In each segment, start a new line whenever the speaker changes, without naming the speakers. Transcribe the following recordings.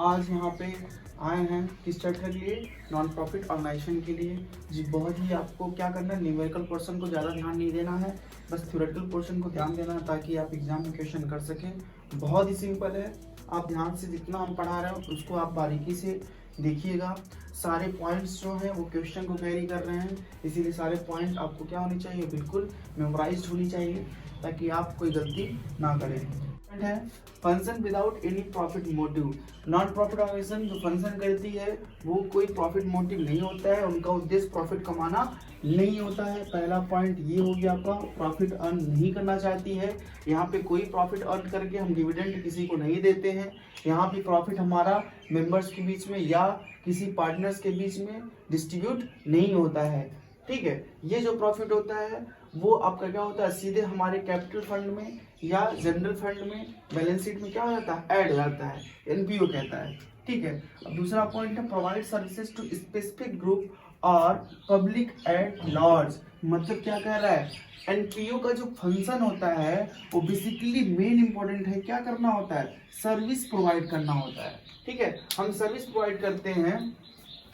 आज यहाँ पे आए हैं किस चैप्टर के लिए, नॉन प्रॉफिट ऑर्गेनाइजेशन के लिए। जी बहुत ही आपको क्या करना है, न्यूमेरिकल पोर्शन को ज़्यादा ध्यान नहीं देना है, बस थ्योरेटिकल पोर्शन को ध्यान देना है ताकि आप एग्जाम में क्वेश्चन कर सकें। बहुत ही सिंपल है, आप ध्यान से जितना हम पढ़ा रहे हैं उसको आप बारीकी से देखिएगा। सारे पॉइंट्स जो हैं वो क्वेश्चन को कैरी कर रहे हैं, इसीलिए सारे पॉइंट आपको क्या होनी चाहिए, बिल्कुल मेमोराइज्ड होनी चाहिए ताकि आप कोई गलती ना करें। है function without any profit motive. Non profit organisation जो फंक्शन करती है वो कोई प्रॉफिट मोटिव नहीं होता है, उनका उद्देश्य प्रॉफिट कमाना नहीं होता है। पहला पॉइंट ये हो गया आपका, प्रॉफिट अर्न नहीं करना चाहती है। यहाँ पे कोई प्रॉफिट अर्न करके हम डिविडेंड किसी को नहीं देते हैं। यहाँ पे प्रॉफिट हमारा मेंबर्स के बीच में या किसी पार्टनर्स के बीच में डिस्ट्रीब्यूट नहीं होता है। ठीक है, ये जो प्रॉफिट होता है वो आपका क्या होता है, सीधे हमारे कैपिटल फंड में या जनरल फंड में बैलेंस शीट में क्या हो जाता है, ऐड हो जाता है, एनपीओ कहता है। ठीक है, अब दूसरा पॉइंट है provide services to specific group और पब्लिक एट लार्ज। मतलब क्या कह रहा है, एनपीओ का जो फंक्शन होता है वो बेसिकली मेन इंपॉर्टेंट है, क्या करना होता है, सर्विस प्रोवाइड करना होता है। ठीक है, हम सर्विस प्रोवाइड करते हैं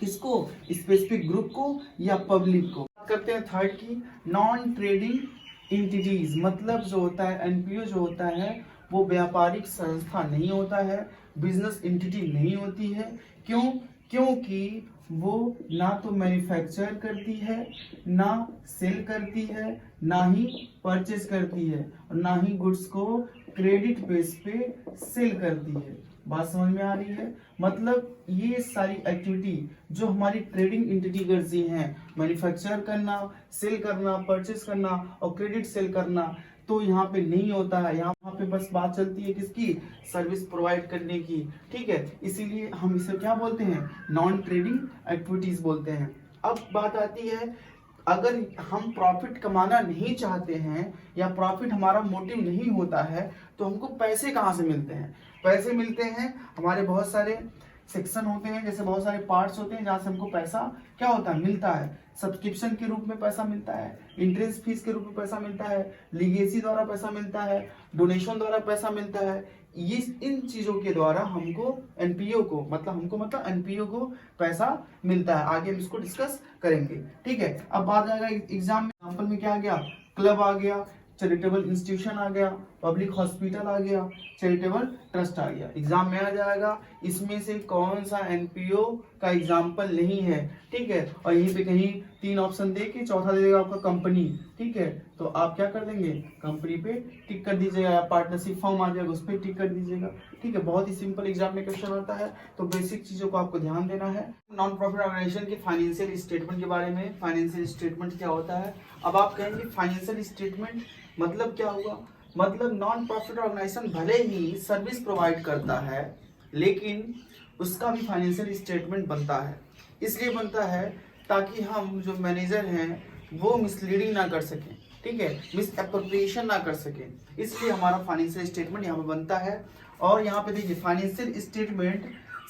किसको, स्पेसिफिक ग्रुप को या पब्लिक को। करते हैं थर्ड की, नॉन ट्रेडिंग इंटिटीज। मतलब जो होता है एनपीओ जो होता है वो व्यापारिक संस्था नहीं होता है, बिजनेस इंटिटी नहीं होती है। क्यों? क्योंकि वो ना तो मैन्युफैक्चर करती है, ना सेल करती है, ना ही परचेज करती है, और ना ही गुड्स को क्रेडिट बेस पे सेल करती है। बात समझ में आ रही है? मतलब ये सारी एक्टिविटी जो हमारी ट्रेडिंग एंटिटी करती हैं, मैन्युफैक्चर करना, सेल करना, परचेस करना और क्रेडिट सेल करना, तो यहाँ पे नहीं होता है। यहाँ पे बस बात चलती है किसकी, सर्विस प्रोवाइड करने की। ठीक है, इसीलिए हम इसे क्या बोलते हैं, नॉन ट्रेडिंग एक्टिविटीज बोलते हैं। अब बात आती है, अगर हम प्रॉफिट कमाना नहीं चाहते हैं या प्रॉफिट हमारा मोटिव नहीं होता है तो हमको पैसे कहाँ से मिलते हैं। पैसे मिलते हैं, हमारे बहुत सारे सेक्शन होते हैं, जैसे बहुत सारे पार्ट्स होते हैं जहाँ से हमको पैसा क्या होता है, मिलता है। सब्सक्रिप्शन के रूप में पैसा मिलता है, इंट्रेंस फीस के रूप में पैसा मिलता है, लीगेसी द्वारा पैसा मिलता है, डोनेशन द्वारा पैसा मिलता है। ये इन चीजों के द्वारा हमको एनपीओ को मतलब एनपीओ को पैसा मिलता है। आगे हम इसको डिस्कस करेंगे। ठीक है, अब बात आएगा एग्जाम में, एग्जाम्पल में क्या आ गया, क्लब आ गया, चैरिटेबल इंस्टीट्यूशन आ गया, पब्लिक हॉस्पिटल आ गया, चैरिटेबल ट्रस्ट आ गया। एग्जाम में आ जाएगा इसमें से कौन सा एनपीओ का एग्जाम्पल नहीं है। ठीक है, और यहीं पे कहीं 3 ऑप्शन दे के चौथा दे देगा आपका कंपनी। ठीक है, तो आप क्या कर देंगे, कंपनी पे टिक कर दीजिएगा, पार्टनरशिप फॉर्म आ जाएगा उस पर टिक कर दीजिएगा। ठीक है, बहुत ही सिंपल एग्जाम में क्वेश्चन आता है, तो बेसिक चीजों को आपको ध्यान देना है। नॉन प्रॉफिट ऑर्गेनाइजेशन के फाइनेंशियल स्टेटमेंट के बारे में, फाइनेंशियल स्टेटमेंट क्या होता है। अब आप कहेंगे फाइनेंशियल स्टेटमेंट मतलब क्या हुआ, मतलब नॉन प्रॉफिट ऑर्गेनाइजेशन भले ही सर्विस प्रोवाइड करता है लेकिन उसका भी फाइनेंशियल स्टेटमेंट बनता है। इसलिए बनता है ताकि हम जो मैनेजर हैं वो मिसलीडिंग ना कर सकें, ठीक है, मिस एप्रोप्रिएशन ना कर सकें, इसलिए हमारा फाइनेंशियल स्टेटमेंट यहाँ पे बनता है। और यहाँ पे देखिए, financial statement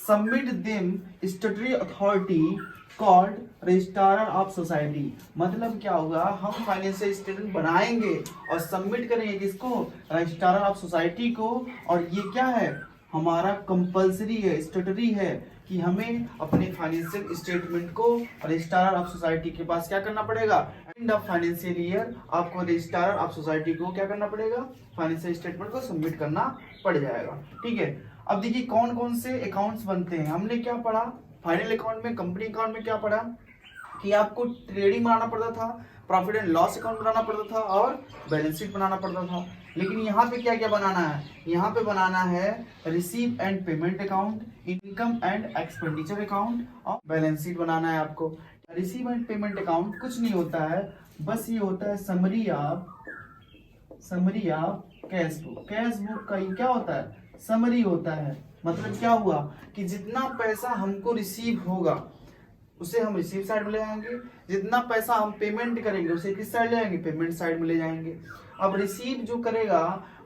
submit them statutory authority called registrar of society. मतलब क्या होगा, हम फाइनेंशियल स्टेटमेंट बनाएंगे और सबमिट करेंगे किसको, रजिस्ट्रार ऑफ सोसाइटी को। और ये क्या है, हमारा कंपलसरी है, स्टैट्यूटरी है कि हमें अपने फाइनेंशियल स्टेटमेंट को रजिस्ट्रार ऑफ सोसाइटी के पास क्या करना पड़ेगा, एंड ऑफ फाइनेंशियल ईयर आपको रजिस्ट्रार ऑफ सोसाइटी को क्या करना पड़ेगा, फाइनेंशियल स्टेटमेंट को सबमिट करना पड़ जाएगा। ठीक है, अब देखिए कौन कौन से अकाउंट्स बनते हैं। हमने क्या पढ़ा, फाइनल अकाउंट में, कंपनी अकाउंट में क्या पढ़ा कि आपको ट्रेडिंग बनाना पड़ता था, प्रॉफिट एंड लॉस अकाउंट बनाना पड़ता था और बैलेंस शीट बनाना पड़ता था। लेकिन यहाँ पे क्या क्या बनाना है, यहाँ पे बनाना है receive and payment account, income and expenditure account और बैलेंस शीट बनाना है आपको। रिसीव एंड पेमेंट अकाउंट कुछ नहीं होता है, बस ये होता है summary of cash book. Cash book का ये क्या होता है, समरी होता है। मतलब क्या हुआ कि जितना पैसा हमको रिसीव होगा उसे हम रिसीव साइड में ले जाएंगे, जितना पैसा हम पेमेंट करेंगे उसे किस साइड ले जाएंगे, पेमेंट साइड में ले जाएंगे। अब रिसीव जो करेगा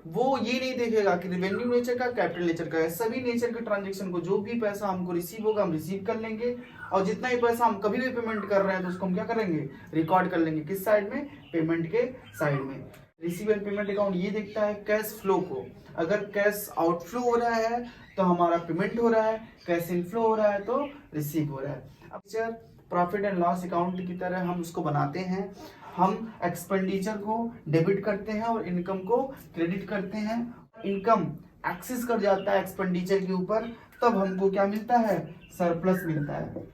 वो ये नहीं देखेगा कि रेवेन्यू नेचर का, कैपिटल नेचर का है, सभी नेचर के ट्रांजेक्शन को, जो भी पैसा हमको रिसीव होगा हम रिसीव कर लेंगे, और जितना ही पैसा हम कभी भी पेमेंट कर रहे हैं तो उसको हम क्या करेंगे, रिकॉर्ड कर लेंगे किस साइड में, पेमेंट के साइड में। रिसीव एंड पेमेंट अकाउंट ये देखता है कैश फ्लो को, अगर कैश आउटफ्लो हो रहा है तो हमारा पेमेंट हो रहा है, कैश इनफ्लो हो रहा है तो रिसीव हो रहा है। अब प्रॉफिट एंड लॉस अकाउंट की तरह हम उसको बनाते हैं। हम एक्सपेंडिचर को डेबिट करते हैं और इनकम को क्रेडिट करते हैं। इनकम एक्सेस कर जाता है एक्सपेंडिचर के ऊपर, तब हमको क्या मिलता है, सरप्लस मिलता है,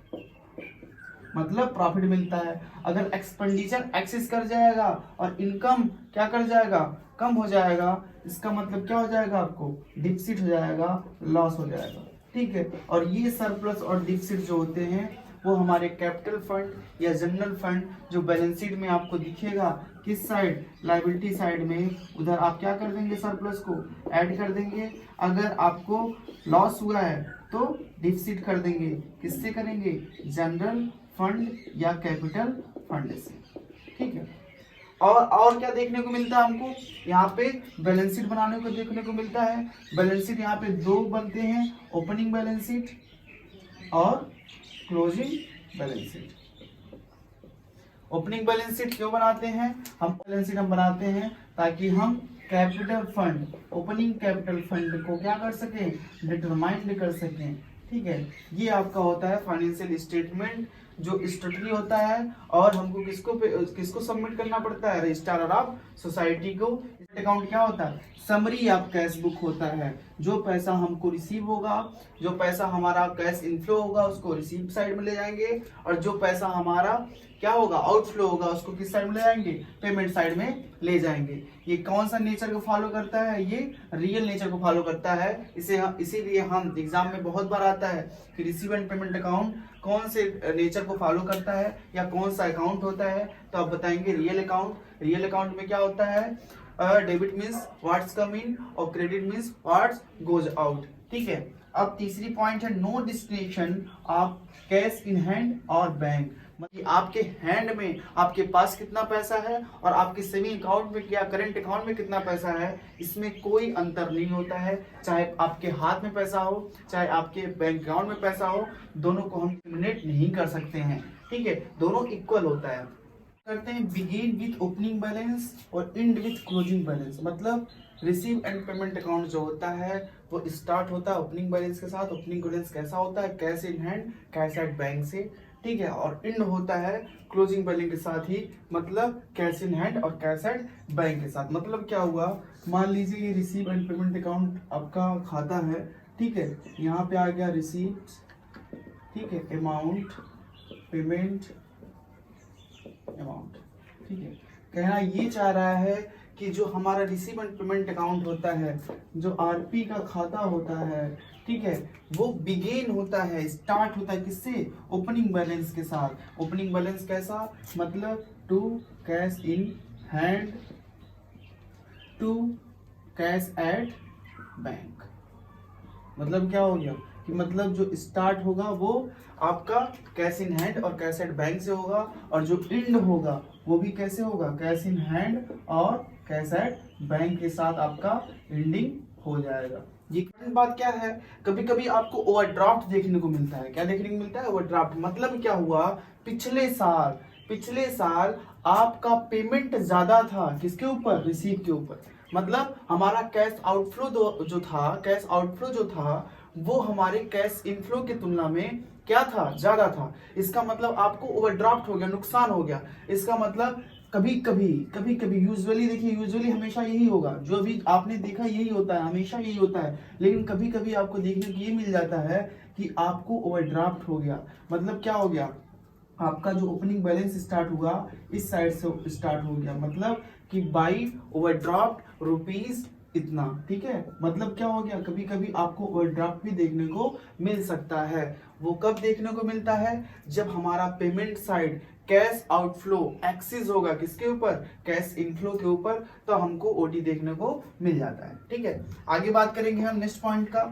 मतलब प्रॉफिट मिलता है। अगर एक्सपेंडिचर एक्सेस कर जाएगा और इनकम क्या कर जाएगा, कम हो जाएगा, इसका मतलब क्या हो जाएगा, आपको डिफिसिट हो जाएगा, लॉस हो जाएगा। ठीक है, और ये सरप्लस और डिफिसिट जो होते हैं वो हमारे कैपिटल फंड या जनरल फंड जो बैलेंस शीट में आपको दिखेगा, किस साइड, लायबिलिटी साइड में, उधर आप क्या कर देंगे, सरप्लस को ऐड कर देंगे। अगर आपको लॉस हुआ है तो डिफिसिट कर देंगे, किससे करेंगे, जनरल फंड या कैपिटल फंड से। ठीक है, और क्या देखने को मिलता है हमको, यहाँ पे बैलेंस शीट बनाने को देखने को मिलता है। बैलेंस शीट यहाँ पे दो बनते हैं, ओपनिंग बैलेंस शीट और closing balance sheet. Opening balance sheet क्यों बनाते हैं, हम बैलेंस शीट हम बनाते हैं ताकि हम capital fund, opening capital fund को क्या कर सकें, डिटरमाइन कर सकें। ठीक है, ये आपका होता है फाइनेंशियल स्टेटमेंट जो स्टेटरी होता है, और हमको किसको सबमिट करना पड़ता है, रजिस्ट्रार ऑफ सोसाइटी को। अकाउंट क्या होता है, समरी ऑफ कैश बुक होता है। जो पैसा हमको रिसीव होगा, जो पैसा हमारा कैश इनफ्लो होगा उसको रिसीव साइड में ले जाएंगे, और जो पैसा हमारा क्या होगा, आउटफ्लो होगा, उसको किस साइड में ले जाएंगे, पेमेंट साइड में ले जाएंगे। ये कौन सा नेचर को फॉलो करता है, ये रियल नेचर को फॉलो करता है। इसीलिए हम एग्जाम में बहुत बार आता है कि रिसीव एंड पेमेंट अकाउंट कौन से नेचर को फॉलो करता है या कौन सा अकाउंट होता है, तो आप बताएंगे रियल अकाउंट। रियल अकाउंट में क्या होता है, debit means what's come in और credit means what's goes out. ठीक है, अब तीसरी पॉइंट है no distinction of cash in hand और बैंक। मतलब आपके हैंड में आपके पास कितना पैसा है और आपके सेविंग अकाउंट में या करंट अकाउंट में कितना पैसा है, इसमें कोई अंतर नहीं होता है। चाहे आपके हाथ में पैसा हो, चाहे आपके बैंक अकाउंट में पैसा हो, दोनों को हम डिस्क्रिमिनेट नहीं कर सकते हैं। ठीक है, दोनों इक्वल होता है। करते हैं बिगिन विथ ओपनिंग बैलेंस और एंड विथ क्लोजिंग बैलेंस। मतलब रिसीव एंड पेमेंट अकाउंट जो होता है वो स्टार्ट होता है ओपनिंग बैलेंस के साथ। ओपनिंग बैलेंस कैसा होता है, cash in hand, cash at bank से। ठीक है, और एंड होता है क्लोजिंग बैलेंस के साथ ही, मतलब कैश इन हैंड और कैश एट बैंक के साथ। मतलब क्या हुआ, मान लीजिए ये रिसीव एंड पेमेंट अकाउंट आपका खाता है। ठीक है, यहाँ पे आ गया रिसीप्ट, ठीक है, अमाउंट, पेमेंट अमाउंट। ठीक है, कहना ये चाह रहा है कि जो हमारा रिसीव एंड पेमेंट अकाउंट होता है, जो आरपी का खाता होता है, ठीक है, वो बिगेन होता है, स्टार्ट होता है किससे, ओपनिंग बैलेंस के साथ। ओपनिंग बैलेंस कैसा, मतलब to cash in hand to cash at bank. मतलब क्या हो गया कि मतलब जो स्टार्ट होगा वो आपका कैश इन हैंड और कैश एट बैंक से होगा, और जो एंड होगा वो भी कैसे होगा, कैश इन हैंड और कैश एट बैंक के साथ आपका एंडिंग हो जाएगा। ये बात क्या है, कभी कभी आपको ओवरड्राफ्ट देखने को मिलता है। क्या देखने को मिलता है, ओवरड्राफ्ट। मतलब क्या हुआ, पिछले साल आपका पेमेंट ज्यादा था, किसके ऊपर, रिसीव के ऊपर। मतलब हमारा कैश आउटफ्लो जो था वो हमारे कैश इनफ्लो की तुलना में क्या था, ज्यादा था। इसका मतलब आपको ओवरड्राफ्ट हो गया, नुकसान हो गया। इसका मतलब कभी कभी यूजुअली, देखिए यूजुअली हमेशा यही होगा, जो अभी आपने देखा यही होता है, हमेशा यही होता है। लेकिन कभी कभी आपको देखने को ये मिल जाता है कि आपको ओवरड्राफ्ट हो गया। मतलब क्या हो गया, आपका जो ओपनिंग बैलेंस स्टार्ट हुआ इस साइड से स्टार्ट हो गया, मतलब कि बाई ओवरड्राफ्ट रुपीज इतना। ठीक है, मतलब क्या हो गया, कभी कभी आपको ओवरड्राफ्ट भी देखने को मिल सकता है। वो कब देखने को मिलता है, जब हमारा payment side cash outflow excess होगा, किसके ऊपर, कैश इनफ्लो के ऊपर, तो हमको ओटी देखने को मिल जाता है। ठीक है, आगे बात करेंगे हम नेक्स्ट पॉइंट का,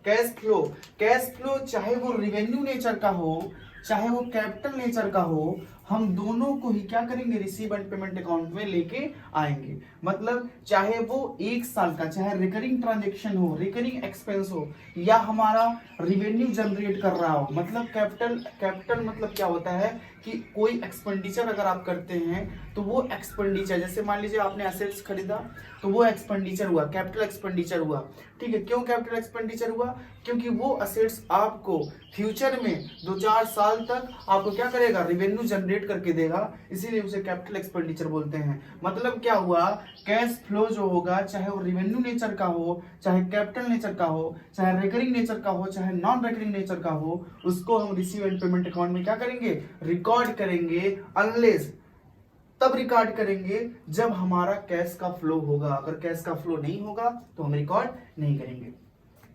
कैश फ्लो। कैश फ्लो चाहे वो रिवेन्यू नेचर का हो, चाहे वो कैपिटल नेचर का हो, हम दोनों को ही क्या करेंगे, रिसीव एंड पेमेंट अकाउंट में लेके आएंगे। मतलब चाहे वो 1 साल का, चाहे रिकरिंग ट्रांजेक्शन हो, रिकरिंग एक्सपेंस हो, या हमारा रिवेन्यू जनरेट कर रहा हो। मतलब कैपिटल मतलब क्या होता है कि कोई एक्सपेंडिचर अगर आप करते हैं तो वो एक्सपेंडिचर, जैसे मान लीजिए आपने एसेट्स खरीदा तो वो एक्सपेंडिचर हुआ, कैपिटल एक्सपेंडिचर हुआ। ठीक है, क्यों कैपिटल एक्सपेंडिचर हुआ? क्योंकि वो एसेट्स आपको फ्यूचर में 2-4 साल तक आपको क्या करेगा, रिवेन्यू जनरेट करके देगा, इसीलिए उसे कैपिटल एक्सपेंडिचर बोलते हैं। मतलब क्या हुआ, कैश फ्लो जो होगा, चाहे वो रिवेन्यू नेचर का हो, चाहे कैपिटल नेचर का हो, चाहे रिकरिंग नेचर का हो, चाहे नॉन रिकरिंग नेचर का हो, उसको हम रिसीव एंड पेमेंट अकाउंट में क्या करेंगे, रिकॉर्ड करेंगे। अनलेस तब रिकॉर्ड करेंगे जब हमारा कैश का फ्लो होगा। अगर कैश का फ्लो नहीं होगा तो हम रिकॉर्ड नहीं करेंगे।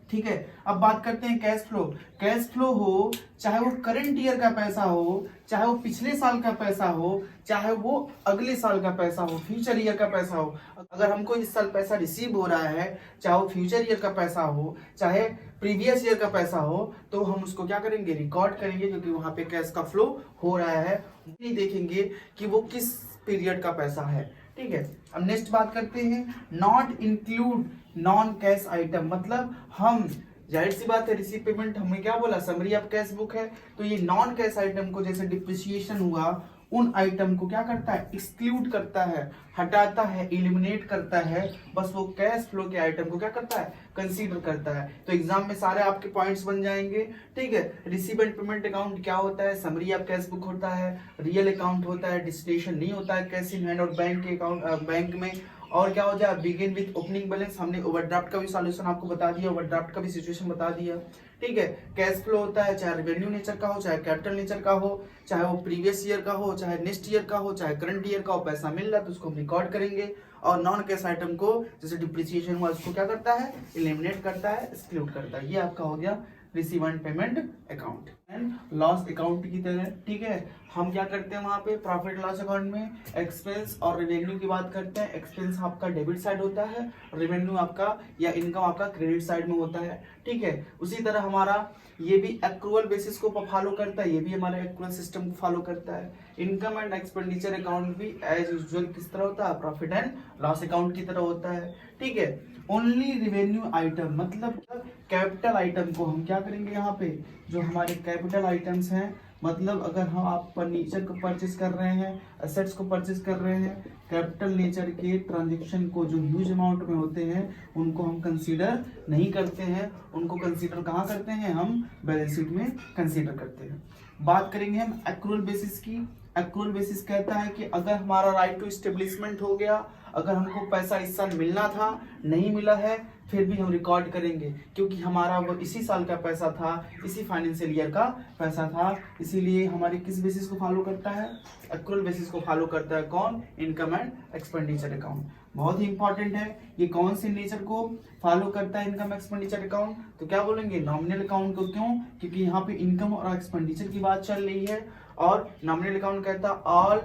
ठीक है, अब बात करते हैं कैश फ्लो। कैश फ्लो हो, चाहे वो करंट ईयर का पैसा हो, चाहे वो पिछले साल का पैसा हो, चाहे वो अगले साल का पैसा हो, फ्यूचर ईयर का पैसा हो। अगर हमको इस साल पैसा रिसीव हो रहा है, चाहे वो फ्यूचर ईयर का पैसा हो, चाहे प्रीवियस ईयर का पैसा हो, तो हम उसको क्या करेंगे, रिकॉर्ड करेंगे, क्योंकि वहां पे कैश का फ्लो हो रहा है। नहीं देखेंगे कि वो किस पीरियड का पैसा है। ठीक है, अब नेक्स्ट बात करते हैं, not include non cash item. मतलब हम, जाहिर सी बात है, रिसीव पेमेंट हमने क्या बोला, समरी ऑफ कैश बुक है, तो ये नॉन कैश आइटम को, जैसे डिप्रिसिएशन हुआ, उन आइटम को क्या करता है, एक्सक्लूड करता है, हटाता है, इलिमिनेट करता है। बस वो कैश फ्लो के आइटम को क्या करता है, कंसीडर करता है। तो एग्जाम में सारे आपके पॉइंट्स बन जाएंगे। ठीक है, रिसीव एंड पेमेंट अकाउंट क्या होता है, समरी ऑफ कैश बुक होता है, रियल अकाउंट होता है, डिस्टिनेशन नहीं होता है कैश इन हैंड और बैंक के अकाउंट, बैंक में। और क्या हो जाए, बिगिन विद ओपनिंग बैलेंस। हमने ओवरड्राफ्ट का भी सॉल्यूशन आपको बता दिया, ओवरड्राफ्ट का भी सिचुएशन बता दिया। ठीक है, कैश फ्लो होता है, चाहे रेवेन्यू नेचर का हो, चाहे कैपिटल नेचर का हो, चाहे वो प्रीवियस ईयर का हो, चाहे नेक्स्ट ईयर का हो, चाहे करंट ईयर का हो, पैसा मिल रहा है तो उसको हम रिकॉर्ड करेंगे। और नॉन कैश आइटम को, जैसे डिप्रिसिएशन हुआ, उसको क्या करता है, एलिमिनेट करता है, एक्सक्लूड करता है। ये आपका हो गया receive and payment account and loss account की तरह। ठीक है, हम क्या करते हैं वहां पे प्रॉफिट लॉस अकाउंट में एक्सपेंस और रेवेन्यू की बात करते हैं। एक्सपेंस आपका डेबिट साइड होता है, रेवेन्यू आपका या इनकम आपका क्रेडिट साइड में होता है। ठीक है, उसी तरह हमारा ये भी एक्रूअल बेसिस को फॉलो करता है, ये भी हमारे एक्रूअल सिस्टम को फॉलो करता है। इनकम एंड एक्सपेंडिचर अकाउंट भी एज यूजुअल किस तरह होता है, प्रॉफिट एंड लॉस अकाउंट की तरह होता है। ठीक है, ओनली रिवेन्यू आइटम, मतलब कैपिटल आइटम को हम क्या करेंगे, यहाँ पे जो हमारे कैपिटल आइटम्स हैं, मतलब अगर हम आप फर्नीचर को परचेस कर रहे हैं, एसेट्स को परचेस कर रहे हैं, कैपिटल नेचर के ट्रांजेक्शन को जो ह्यूज अमाउंट में होते हैं उनको हम कंसीडर नहीं करते हैं। उनको कंसीडर कहाँ करते हैं, हम बैलेंस शीट में कंसीडर करते हैं। बात करेंगे हम एक्रूअल बेसिस की। एक्रूअल बेसिस कहता है कि अगर हमारा राइट टू एस्टेब्लिशमेंट हो गया, अगर हमको पैसा इस साल मिलना था, नहीं मिला है, फिर भी हम रिकॉर्ड करेंगे, क्योंकि हमारा वो इसी साल का पैसा था, इसी फाइनेंशियल ईयर का पैसा था। इसीलिए हमारे किस बेसिस को फॉलो करता है, एक्रूअल बेसिस को फॉलो करता है। कौन, इनकम एंड एक्सपेंडिचर अकाउंट। बहुत ही इंपॉर्टेंट है, ये कौन से नेचर को फॉलो करता है, इनकम एक्सपेंडिचर अकाउंट, तो क्या बोलेंगे, नॉमिनल अकाउंट को। क्यों, क्योंकि यहाँ पे इनकम और एक्सपेंडिचर की बात चल रही है, और नॉमिनल अकाउंट कहता है ऑल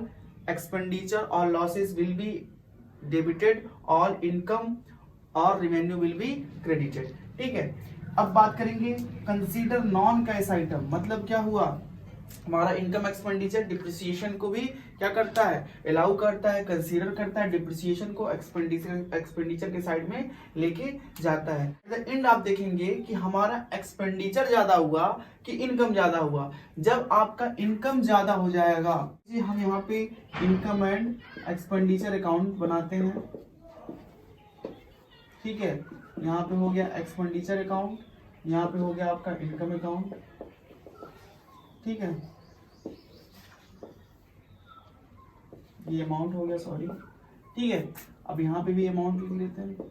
एक्सपेंडिचर और losses will be debited, all income और रेवेन्यू विल बी क्रेडिटेड। ठीक है, अब बात करेंगे कंसीडर नॉन कैश आइटम। मतलब क्या हुआ, हमारा इनकम एक्सपेंडिचर डिप्रिसिएशन को भी क्या करता है, अलाउ करता है, कंसीडर करता है, डिप्रिसिएशन को एक्सपेंडिचर के साइड में लेके जाता है। द एंड आप देखेंगे कि हमारा एक्सपेंडिचर ज्यादा हुआ कि इनकम ज्यादा हुआ। जब आपका इनकम ज्यादा हो जाएगा, जी हम यहाँ पे इनकम एंड एक्सपेंडिचर अकाउंट बनाते हैं। ठीक है, यहाँ पे हो गया एक्सपेंडिचर अकाउंट, यहाँ पे हो गया आपका इनकम अकाउंट। ठीक है, ये अमाउंट हो गया, सॉरी। ठीक है, अब यहाँ पे भी अमाउंट लिख लेते हैं।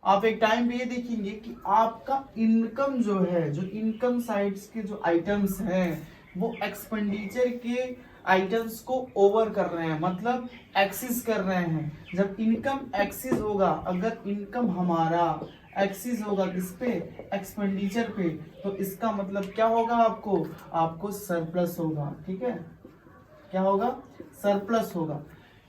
आप एक टाइम पे ये देखेंगे कि आपका इनकम जो है, जो इनकम साइड्स के जो आइटम्स हैं, वो एक्सपेंडिचर के आइटम्स को ओवर कर रहे हैं, मतलब एक्सिस कर रहे हैं। जब इनकम एक्सिस होगा, अगर इनकम हमारा एक्सिस होगा किस पे, एक्सपेंडिचर पे, तो इसका मतलब क्या होगा, आपको सरप्लस होगा। ठीक है, क्या होगा, सरप्लस होगा।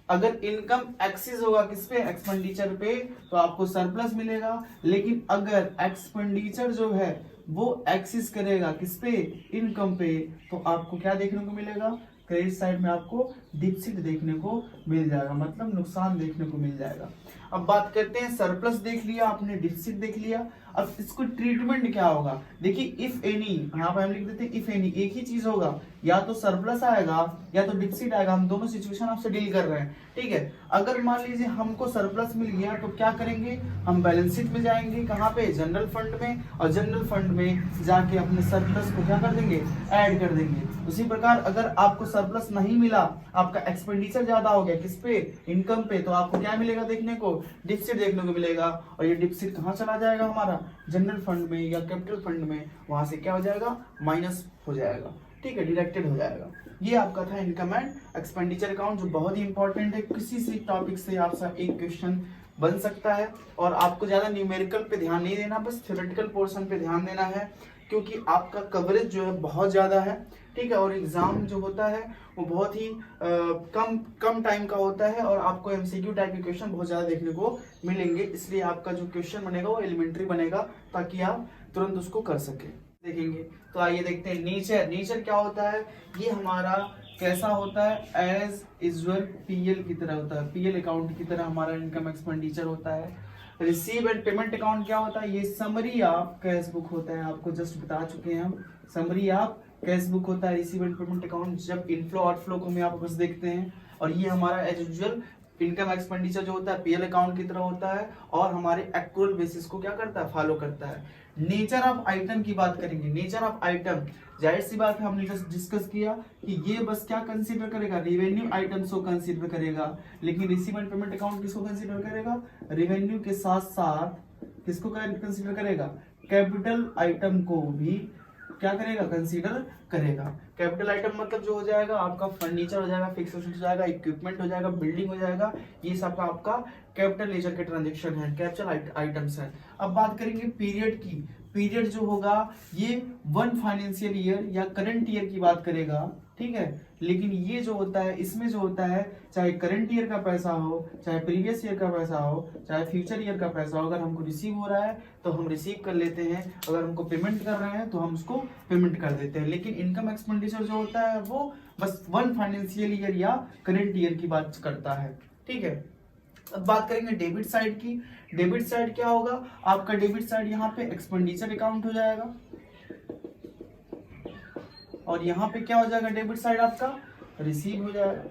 अगर इनकम एक्सिस होगा किस पे, एक्सपेंडिचर पे, तो आपको सरप्लस मिलेगा। लेकिन अगर एक्सपेंडिचर जो है वो एक्सिस करेगा किस पे, इनकम पे, तो आपको क्या देखने को मिलेगा, क्रेडिट साइड में आपको डिफिसिट देखने को मिल जाएगा, मतलब नुकसान देखने को मिल जाएगा। अब बात करते हैं, सरप्लस देख लिया आपने, डिफिसिट देख लिया, अब इसको ट्रीटमेंट क्या होगा। देखिए इफ एनी, यहाँ पे हम लिख देते हैं इफ एनी, एक ही चीज होगा, या तो सरप्लस आएगा या तो डिफिसिट आएगा, हम दोनों सिचुएशन आपसे डील कर रहे हैं, ठीक है। अगर मान लीजिए हमको सरप्लस मिल गया तो क्या करेंगे, हम बैलेंस शीट में जाएंगे, कहाँ पे, जनरल फंड में, और जनरल फंड में जाके अपने सरप्लस को क्या कर देंगे, ऐड कर देंगे। उसी प्रकार अगर आपको सरप्लस नहीं मिला, आपका एक्सपेंडिचर ज्यादा हो गया किस पे, इनकम पे, तो आपको क्या मिलेगा देखने को, डिफिसिट देखने को मिलेगा। और ये डिफिसिट कहाँ चला जाएगा हमारा, जनरल फंड में या कैपिटल फंड में, वहां से क्या हो जाएगा, माइनस हो जाएगा, ठीक है, डिडक्टेड हो जाएगा। ये आपका था इनकम एंड एक्सपेंडिचर अकाउंट, जो बहुत ही इंपॉर्टेंट है। किसी से टॉपिक से आपका एक क्वेश्चन बन सकता है, और आपको ज्यादा न्यूमेरिकल पे ध्यान नहीं देना, बस थ्योरेटिकल पोर्शन पे ध्यान देना है, क्योंकि आपका कवरेज जो है बहुत ज्यादा है, ठीक है। और एग्जाम जो होता है वो बहुत ही कम टाइम का होता है, और आपको एमसीक्यू टाइप के क्वेश्चन बहुत ज्यादा देखने को मिलेंगे, इसलिए आपका जो क्वेश्चन बनेगा वो एलिमेंट्री बनेगा, ताकि आप तुरंत उसको कर सके। देखेंगे तो आइए देखते हैं नेचर। नेचर क्या होता है, ये हमारा कैसा होता है, एज यूजुअल पीएल की तरह होता है, पीएल अकाउंट की तरह हमारा इनकम एक्सपेंडिचर होता है। रिसीव एंड पेमेंट अकाउंट क्या होता है, ये समरी ऑफ कैश बुक होता है, आपको जस्ट बता चुके हैं हम, समरी ऑफ कैश बुक होता है रिसीव एंड पेमेंट अकाउंट, जब इनफ्लो आउटफ्लो को हम आप बस देखते हैं। और ये हमारा एज यूजुअल इनकम एक्सपेंडिचर जो होता है पीएल अकाउंट की तरह होता है, और हमारे एक्रूअल बेसिस को क्या करता है, फॉलो करता है। नेचर ऑफ आइटम की बात करेंगे। नेचर ऑफ आइटम, जाहिर सी बात है, हमने जस्ट डिस्कस किया कि ये बस क्या कंसीडर करेगा, रेवेन्यू आइटम्स को कंसीडर करेगा, लेकिन रिसीव एंड पेमेंट अकाउंट किसको कंसीडर करेगा, रेवेन्यू के साथ साथ किसको कंसीडर करेगा, कैपिटल आइटम को भी क्या करेगा, कंसीडर करेगा। कैपिटल आइटम मतलब जो हो जाएगा आपका फर्नीचर हो जाएगा, फिक्स एसेट हो जाएगा, इक्विपमेंट हो जाएगा, बिल्डिंग हो जाएगा, ये सब का आपका कैपिटल नेचर के ट्रांजेक्शन है, कैपिटल आइटम्स है। अब बात करेंगे पीरियड की। पीरियड जो होगा ये 1 फाइनेंशियल ईयर या करंट ईयर की बात करेगा, ठीक है। लेकिन ये जो होता है, इसमें जो होता है, चाहे करंट ईयर का पैसा हो, चाहे प्रीवियस ईयर का पैसा हो, चाहे फ्यूचर ईयर का पैसा हो, अगर हमको रिसीव हो रहा है तो हम रिसीव कर लेते हैं, अगर हमको पेमेंट कर रहे हैं तो हम उसको पेमेंट कर देते हैं। लेकिन इनकम एक्सपेंडिचर जो होता है वो बस 1 फाइनेंशियल ईयर या करंट ईयर की बात करता है, ठीक है। अब बात करेंगे डेबिट साइड की। डेबिट साइड क्या होगा, आपका डेबिट साइड यहाँ पे एक्सपेंडिचर अकाउंट हो जाएगा, और यहाँ पे क्या हो जाएगा, डेबिट साइड आपका रिसीव हो जाएगा।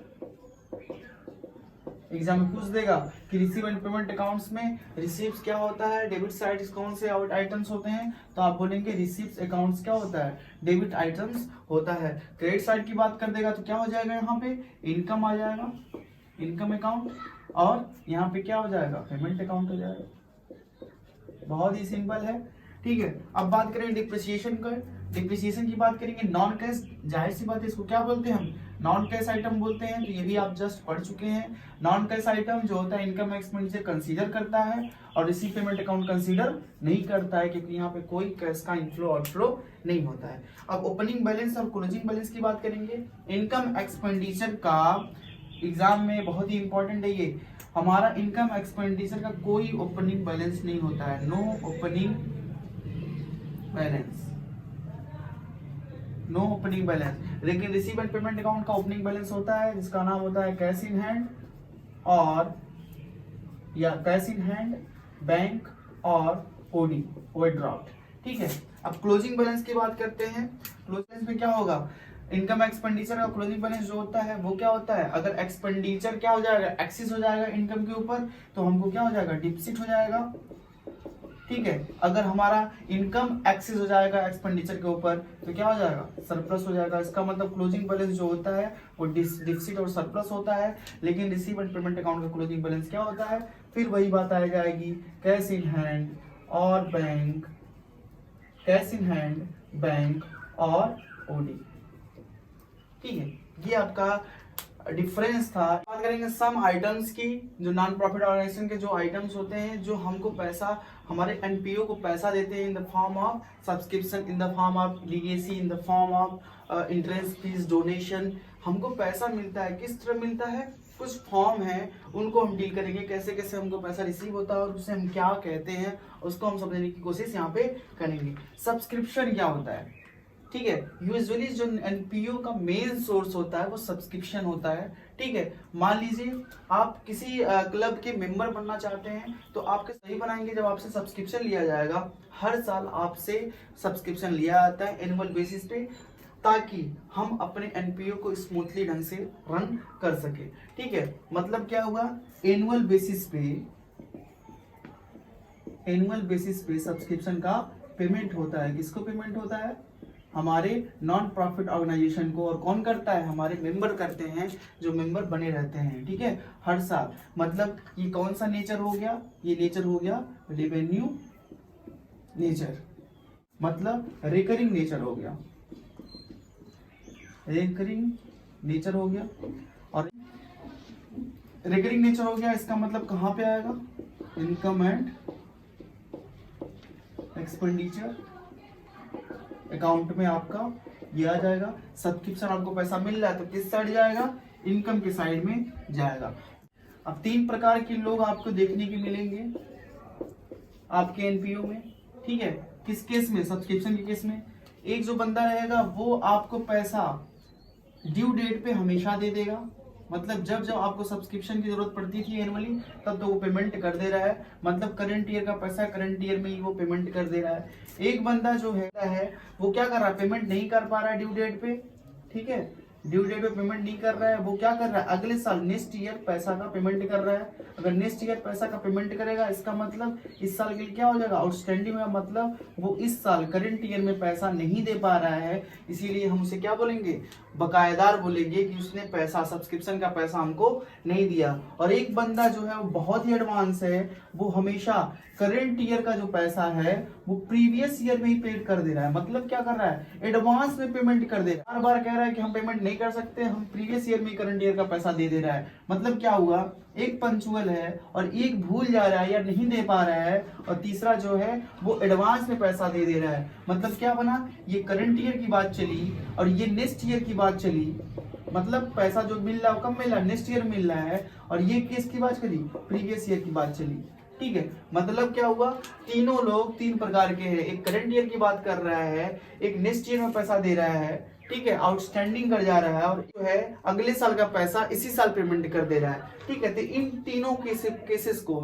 एग्जाम में पूछ देगा कि रिसीव एंड पेमेंट अकाउंट्स में रिसीव्स क्या होता है, डेबिट साइड कौन से आइटम्स होते हैं, तो आप बोलेंगे रिसीव्स अकाउंट्स क्या होता है, डेबिट आइटम्स होता है। क्रेडिट साइड की बात कर देगा तो क्या हो जाएगा, यहाँ पे इनकम आ जाएगा, इनकम अकाउंट, और यहाँ पे क्या हो जाएगा, पेमेंट अकाउंट हो जाएगा। बहुत ही सिंपल है, ठीक है। अब बात करें डिप्रिसिएशन का। डिप्रिसिएशन की बात करेंगे, नॉन कैश, जाहिर सी बात है इसको क्या बोलते हैं हम, नॉन कैश आइटम बोलते हैं, तो ये भी आप जस्ट पढ़ चुके हैं। नॉन कैश आइटम जो होता है इनकम एक्सपेंडिचर कंसीडर करता है, और रिसीव पेमेंट अकाउंट कंसीडर नहीं करता है, क्योंकि यहाँ पे कोई कैश का इनफ्लो आउटफ्लो नहीं होता है। अब ओपनिंग बैलेंस और क्लोजिंग बैलेंस की बात करेंगे। इनकम एक्सपेंडिचर का एग्जाम में बहुत ही इंपॉर्टेंट है ये, हमारा इनकम एक्सपेंडिचर का कोई ओपनिंग बैलेंस नहीं होता है, no opening balance, no opening balance. लेकिन रिसीव एंड पेमेंट अकाउंट का ओपनिंग बैलेंस होता है, जिसका नाम होता है कैश इन हैंड, और या कैश इन हैंड, बैंक और ओडी, ओवरड्राफ्ट, ठीक है। अब क्लोजिंग बैलेंस की बात करते हैं। क्लोजिंग बैलेंस में क्या होगा, इनकम एक्सपेंडिचर का क्लोजिंग बैलेंस जो होता है वो क्या होता है, अगर एक्सपेंडिचर क्या हो जाएगा, एक्सेस हो जाएगा इनकम के ऊपर, तो हमको क्या हो जाएगा, डिफिसिट हो जाएगा, ठीक है। अगर हमारा इनकम एक्सेस हो जाएगा एक्सपेंडिचर के ऊपर तो क्या हो जाएगा, सरप्लस हो जाएगा। इसका मतलब क्लोजिंग बैलेंस जो होता है वो डिफिसिट और सरप्लस होता है। लेकिन रिसीव एंड पेमेंट अकाउंट का क्लोजिंग बैलेंस क्या होता है, फिर वही बात आ जाएगी, कैश इन हैंड और bank, cash in hand, bank और ओडी, ठीक है। ये आपका डिफरेंस था। बात करेंगे सम आइटम्स की, जो नॉन प्रॉफिट ऑर्गेनाइजेशन के जो आइटम्स होते हैं, जो हमको पैसा, हमारे एनपीओ को पैसा देते हैं in the form of subscription, in the form of legacy, in the form of interest fees, donation, हमको पैसा मिलता है। किस तरह मिलता है, कुछ फॉर्म है, उनको हम डील करेंगे, कैसे कैसे हमको पैसा रिसीव होता है और उसे हम क्या कहते हैं, उसको हम समझने की कोशिश यहाँ पे करेंगे। सब्सक्रिप्शन क्या होता है, ठीक है। यूजुअली जो एनपीओ का मेन सोर्स होता है वो सब्सक्रिप्शन होता है, ठीक है। मान लीजिए आप किसी क्लब के मेंबर बनना चाहते हैं तो आपके सही बनाएंगे जब आपसे सब्सक्रिप्शन लिया जाएगा। हर साल आपसे सब्सक्रिप्शन लिया जाता है एनुअल बेसिस पे, ताकि हम अपने एनपीओ को स्मूथली ढंग से रन कर सके, ठीक है। मतलब क्या हुआ, एनुअल बेसिस पे सब्सक्रिप्शन का पेमेंट होता है। किसको पेमेंट होता है? हमारे नॉन प्रॉफिट ऑर्गेनाइजेशन को। और कौन करता है? हमारे मेंबर करते हैं, जो मेंबर बने रहते हैं, ठीक है, हर साल। मतलब ये कौन सा नेचर हो गया? ये नेचर हो गया रेवेन्यू नेचर, मतलब रिकरिंग नेचर हो गया, रिकरिंग नेचर हो गया। और रिकरिंग नेचर हो गया, इसका मतलब कहां पे आएगा? इनकम एंड एक्सपेंडिचर अकाउंट में आपका ये आ जाएगा। सब्सक्रिप्शन आपको पैसा मिल रहा है तो किस साइड जाएगा? इनकम के साइड में जाएगा। अब 3 प्रकार के लोग आपको देखने के मिलेंगे आपके एनपीओ में, ठीक है। किस केस में? सब्सक्रिप्शन के केस में। एक जो बंदा रहेगा वो आपको पैसा ड्यू डेट पे हमेशा दे देगा, मतलब जब जब आपको सब्सक्रिप्शन की जरूरत पड़ती थी एनुअली तब तो वो पेमेंट कर दे रहा है, मतलब करंट ईयर का पैसा करंट ईयर में ही वो पेमेंट कर दे रहा है। एक बंदा जो है वो क्या कर रहा है? पेमेंट नहीं कर पा रहा है ड्यू डेट पे, ठीक है, ड्यू डेट पे पेमेंट नहीं कर रहा है। वो क्या कर रहा है? अगले साल नेक्स्ट ईयर पैसा का पेमेंट कर रहा है। अगर नेक्स्ट ईयर पैसा का पेमेंट करेगा, इसका मतलब इस साल के लिए क्या हो जाएगा? आउटस्टैंडिंग में, मतलब वो इस साल करंट ईयर में पैसा नहीं दे पा रहा है, इसीलिए हम उसे क्या बोलेंगे? बकायेदार बोलेंगे कि उसने पैसा, सब्सक्रिप्शन का पैसा हमको नहीं दिया। और एक बंदा जो है वो बहुत ही एडवांस है, वो हमेशा करंट ईयर का जो पैसा है वो प्रीवियस ईयर में ही पेड कर दे रहा है। मतलब क्या कर रहा है? एडवांस में पेमेंट कर दे रहा है। बार बार कह रहा है कि हम पेमेंट नहीं कर सकते, हम प्रीवियस ईयर में करंट ईयर का पैसा दे रहा है। मतलब क्या हुआ? एक पंचुअल है और एक भूल जा रहा है या नहीं दे पा रहा है, और तीसरा जो है वो एडवांस में पैसा दे रहा है। मतलब क्या बना? ये करंट ईयर की बात चली और ये नेक्स्ट ईयर की बात चली, मतलब पैसा जो मिल रहा है वो कब मिल रहा है? नेक्स्ट ईयर मिल रहा है। और ये केस की बात करी, प्रीवियस ईयर की बात चली, ठीक है। मतलब क्या हुआ? तीनों लोग 3 प्रकार के हैं। एक करंट ईयर की बात कर रहा है, एक नेक्स्ट ईयर में पैसा दे रहा है, ठीक है, आउटस्टैंडिंग कर जा रहा है, और जो है अगले साल का पैसा इसी साल पेमेंट कर दे रहा है, ठीक है। तो इन तीनों केसेस को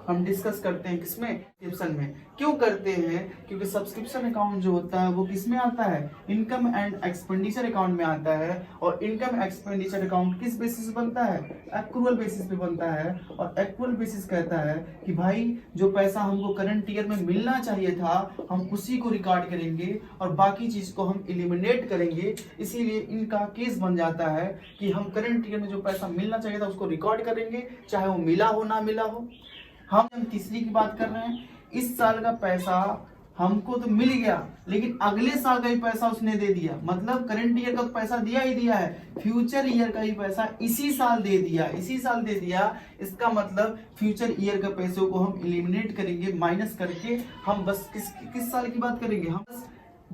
हम डिस्कस करते हैं। किसमें? सब्सक्रिप्शन में। क्यों करते हैं? क्योंकि सब्सक्रिप्शन अकाउंट जो होता है वो किसमें आता है? इनकम एंड एक्सपेंडिचर अकाउंट में आता है। और इनकम एक्सपेंडिचर अकाउंट किस बेसिस पे बनता है? एक्रूअल बेसिस पे बनता है। और एक्रूअल बेसिस कहता है कि भाई जो पैसा हमको करंट ईयर में मिलना चाहिए था हम उसी को रिकॉर्ड करेंगे और बाकी चीज को हम एलिमिनेट करेंगे। इसीलिए इनका केस बन जाता है कि हम करंट ईयर में जो पैसा मिलना चाहिए था उसको रिकॉर्ड करेंगे, चाहे वो मिला हो ना मिला हो। हम तीसरी की बात कर रहे हैं, इस साल का पैसा हमको तो मिल गया लेकिन अगले साल का ही पैसा उसने दे दिया, मतलब करंट ईयर का तो पैसा दिया ही दिया है, फ्यूचर ईयर का ही पैसा इसी साल दे दिया। इसका मतलब फ्यूचर ईयर के पैसों को हम एलिमिनेट करेंगे, माइनस करके हम बस किस साल की बात करेंगे? हम बस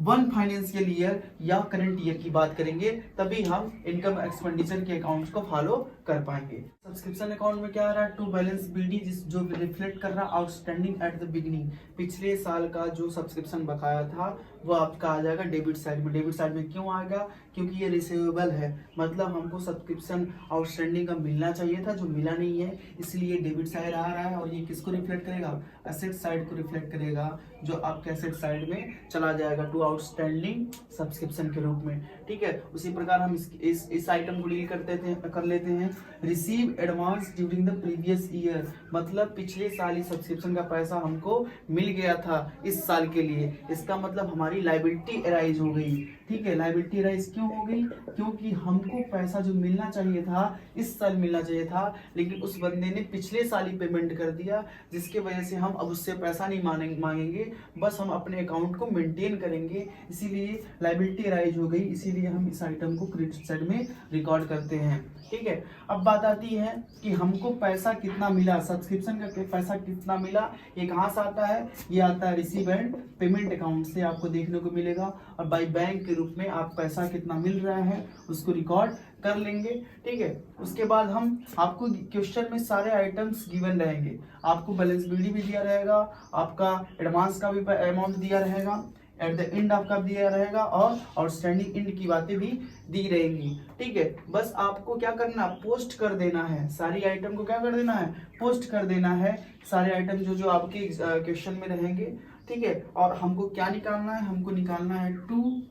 1 फाइनेंशियल ईयर या करंट ईयर की बात करेंगे, तभी हम इनकम एक्सपेंडिचर के अकाउंट्स को फॉलो कर पाएंगे। सब्सक्रिप्शन अकाउंट में क्या आ रहा है? टू बैलेंस बीडी, जो रिफ्लेक्ट कर रहा है आउटस्टैंडिंग एट द बिगिनिंग। पिछले साल का जो सब्सक्रिप्शन बकाया था वो आपका आ जाएगा डेबिट साइड में। डेबिट साइड में क्यों आएगा? क्योंकि ये रिसीवेबल है, मतलब हमको सब्सक्रिप्शन आउटस्टैंडिंग का मिलना चाहिए था जो मिला नहीं है, इसलिए डेबिट साइड आ रहा है। और ये किसको रिफ्लेक्ट करेगा? एसेट साइड को रिफ्लेक्ट करेगा, जो आपके एसेट साइड में चला जाएगा टू आउटस्टैंडिंग सब्सक्रिप्शन के रूप में, ठीक है। उसी प्रकार हम इस आइटम को डील कर लेते हैं। Receive advance during the previous year, मतलब पिछले साल ही सब्सक्रिप्शन का पैसा हमको मिल गया था इस साल के लिए, इसका मतलब हमारी लायबिलिटी अराइज हो गई, ठीक है। लायबिलिटी अराइज क्यों हो गई? क्योंकि हमको पैसा जो मिलना चाहिए था इस साल मिलना चाहिए था, लेकिन उस बंदे ने पिछले साल ही पेमेंट कर दिया, जिसकी वजह से हम अब उससे पैसा नहीं मांगेंगे, बस हम अपने अकाउंट को मेंटेन करेंगे, इसीलिए लायबिलिटी अराइज हो गई, इसीलिए हम इस आइटम को क्रेडिट साइड में रिकॉर्ड करते हैं, ठीक है। अब बात आती है कि हमको पैसा कितना मिला, सब्सक्रिप्शन का पैसा कितना मिला, ये कहाँ से आता है? ये आता है रिसीव एंड पेमेंट अकाउंट से आपको देखने को मिलेगा, और बाय बैंक के रूप में आप पैसा कितना मिल रहा है उसको रिकॉर्ड कर लेंगे, ठीक है। उसके बाद हम आपको क्वेश्चन में सारे आइटम्स गिवन रहेंगे, आपको बैलेंस बीडी भी दिया रहेगा, आपका एडवांस का भी अमाउंट दिया रहेगा, एट द एंड आपका दिया रहेगा और आउटस्टैंडिंग एंड की बातें भी दी रहेंगी। ठीक है, बस आपको क्या करना, पोस्ट कर देना है सारी आइटम को, क्या कर देना है, पोस्ट कर देना है सारे आइटम जो जो आपके क्वेश्चन में रहेंगे। ठीक है, और हमको क्या निकालना है, हमको निकालना है to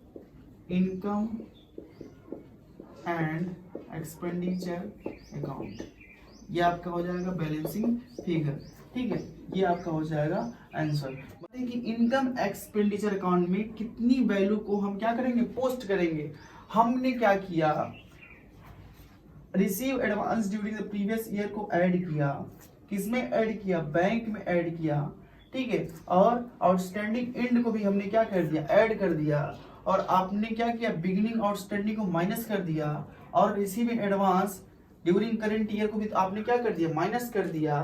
income and expenditure account. ये आपका हो जाएगा बैलेंसिंग फिगर। ठीक है, ये आपका हो जाएगा आंसर। बताइए कि इनकम एक्सपेंडिचर अकाउंट में कितनी वैल्यू को हम क्या करेंगे, पोस्ट करेंगे। हमने क्या किया, receive advance during the previous year को ऐड किया, किसमें ऐड किया, बैंक में ऐड किया। ठीक है, और आउटस्टैंडिंग एंड को भी हमने क्या कर दिया, ऐड कर दिया। और आपने क्या किया, बिगिनिंग आउटस्टैंडिंग को माइनस कर दिया, और receiving advance during current year को भी तो आपने क्या कर दिया, माइनस कर दिया।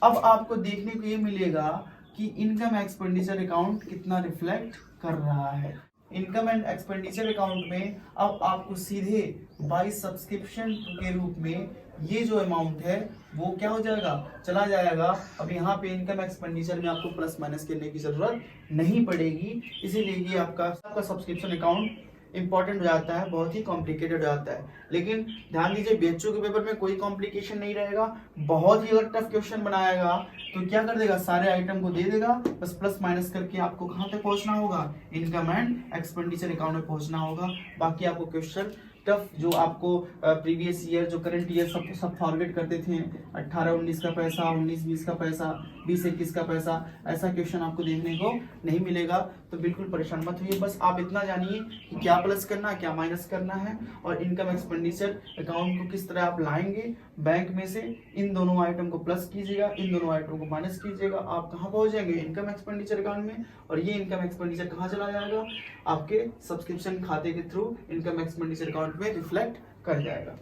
अब आपको देखने को ये मिलेगा कि इनकम एक्सपेंडिचर अकाउंट कितना रिफ्लेक्ट कर रहा है। इनकम एंड एक्सपेंडिचर अकाउंट में अब आपको सीधे बाय सब्सक्रिप्शन के रूप में ये जो अमाउंट है वो क्या हो जाएगा, चला जाएगा। अब यहाँ पे इनकम एक्सपेंडिचर में आपको प्लस माइनस करने की जरूरत नहीं पड़ेगी, इसीलिए ये आपका सब्सक्रिप्शन अकाउंट इंपॉर्टेंट हो जाता है, बहुत ही कॉम्प्लिकेटेड हो जाता है। लेकिन ध्यान दीजिए, बीएचयू के पेपर में कोई कॉम्प्लिकेशन नहीं रहेगा। बहुत ही अगर टफ क्वेश्चन बनाएगा तो क्या कर देगा, सारे आइटम को दे देगा, बस प्लस माइनस करके आपको कहाँ तक पहुंचना होगा, इनकम एंड एक्सपेंडिचर अकाउंट में पहुंचना होगा। बाकी आपको क्वेश्चन टफ जो आपको प्रीवियस ईयर जो करंट ईयर सब फॉरगेट करते थे, 18-19 का पैसा, 19-20 का पैसा, 20-21 का पैसा, ऐसा क्वेश्चन आपको देखने को नहीं मिलेगा। तो बिल्कुल परेशान मत होइए, बस आप इतना जानिए कि क्या प्लस करना है, क्या माइनस करना है, और इनकम एक्सपेंडिचर अकाउंट को किस तरह आप लाएंगे बैंक में से। इन दोनों आइटम को प्लस कीजिएगा, इन दोनों आइटम को माइनस कीजिएगा, आप कहाँ पहुंच जाएंगे, इनकम एक्सपेंडिचर अकाउंट में। और ये इनकम एक्सपेंडिचर कहाँ चला जाएगा, आपके सब्सक्रिप्शन खाते के थ्रू इनकम एक्सपेंडिचर अकाउंट में रिफ्लेक्ट कर जाएगा।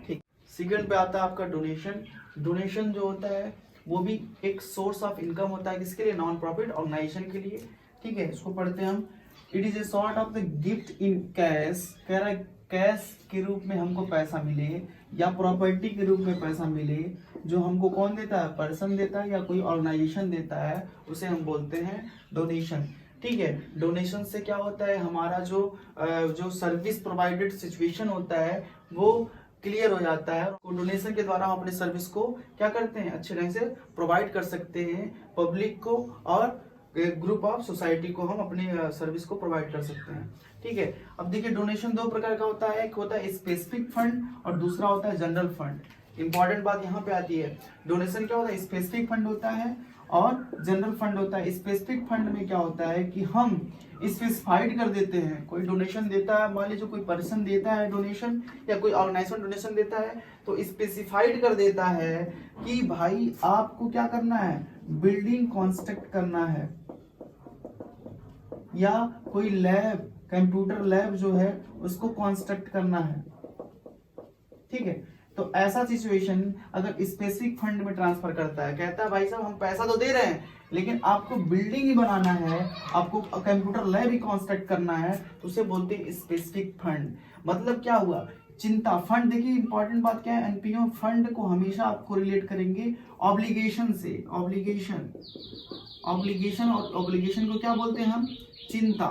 ठीक, सेकंड पे आता है आपका डोनेशन। डोनेशन जो होता है वो भी एक सोर्स ऑफ इनकम होता है, किसके लिए, नॉन प्रॉफिट ऑर्गेनाइजेशन के लिए। ठीक है, इसको पढ़ते हैं हम। It is a sort of the gift in cash, कह रहा है कैश के रूप में हमको पैसा मिले या प्रॉपर्टी के रूप में पैसा मिले, जो हमको कौन देता है, पर्सन देता है या कोई ऑर्गेनाइजेशन देता है, उसे हम बोलते हैं डोनेशन। ठीक है, डोनेशन से क्या होता है, हमारा जो सर्विस प्रोवाइडेड सिचुएशन होता है वो क्लियर हो जाता है। डोनेशन के द्वारा हम अपने सर्विस को क्या करते हैं, अच्छे ढंग से प्रोवाइड कर सकते हैं पब्लिक को, और ग्रुप ऑफ सोसाइटी को हम अपने सर्विस को प्रोवाइड कर सकते हैं। ठीक है, अब देखिए डोनेशन दो प्रकार का होता है, एक होता है स्पेसिफिक फंड और दूसरा होता है जनरल फंड। इंपॉर्टेंट बात यहाँ पे आती है, डोनेशन क्या होता है, स्पेसिफिक फंड होता है और जनरल फंड होता है। स्पेसिफिक फंड में क्या होता है कि हम स्पेसिफाइड कर देते हैं, कोई डोनेशन देता है, मान लीजिए कोई पर्सन देता है डोनेशन या कोई ऑर्गेनाइजेशन डोनेशन देता है, तो स्पेसिफाइड कर देता है कि भाई आपको क्या करना है, बिल्डिंग कंस्ट्रक्ट करना है या कोई लैब, कंप्यूटर लैब जो है उसको कंस्ट्रक्ट करना है। ठीक है, तो ऐसा सिचुएशन अगर स्पेसिफिक फंड में ट्रांसफर करता है, कहता है भाई साहब हम पैसा तो दे रहे हैं लेकिन आपको बिल्डिंग ही बनाना है, आपको कंप्यूटर लैब ही कंस्ट्रक्ट करना है, तो उसे बोलते हैं स्पेसिफिक फंड। मतलब क्या हुआ, चिंता फंड। देखिए इंपॉर्टेंट बात क्या है, एनपीओ फंड को हमेशा आपको रिलेट करेंगे ऑब्लिगेशन से। ऑब्लिगेशन और ऑब्लिगेशन को क्या बोलते हैं हम, चिंता।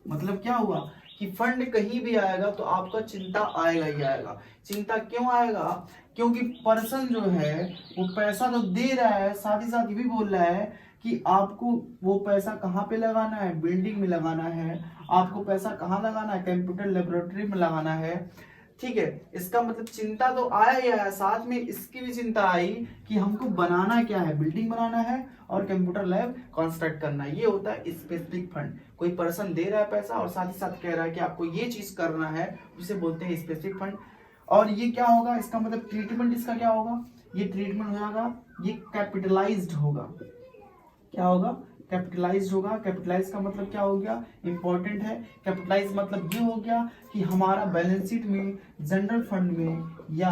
मतलब क्या हुआ कि फंड कहीं भी आएगा तो आपका चिंता आएगा ही आएगा। चिंता क्यों आएगा, क्योंकि पर्सन जो है वो पैसा तो दे रहा है, साथ ही साथ ये भी बोल रहा है कि आपको वो पैसा कहाँ पे लगाना है, बिल्डिंग में लगाना है, आपको पैसा कहाँ लगाना है, कंप्यूटर लेबोरेटरी में लगाना है। ठीक है, इसका मतलब चिंता तो आया ही आया, साथ में इसकी भी चिंता आई कि हमको बनाना क्या है, बिल्डिंग बनाना है और कंप्यूटर लैब कंस्ट्रक्ट करना है। ये होता है स्पेसिफिक फंड। कोई पर्सन दे रहा है पैसा और साथ ही साथ कह रहा है कि आपको ये चीज करना है, उसे बोलते हैं स्पेसिफिक फंड। और ये क्या होगा, इसका मतलब ट्रीटमेंट इसका क्या होगा, ये ट्रीटमेंट हो जाएगा, ये कैपिटलाइज्ड होगा। क्या होगा, कैपिटलाइज्ड होगा। कैपिटलाइज का मतलब क्या हो गया, इंपॉर्टेंट है। कैपिटलाइज मतलब ये हो गया कि हमारा बैलेंस शीट में, जनरल फंड में या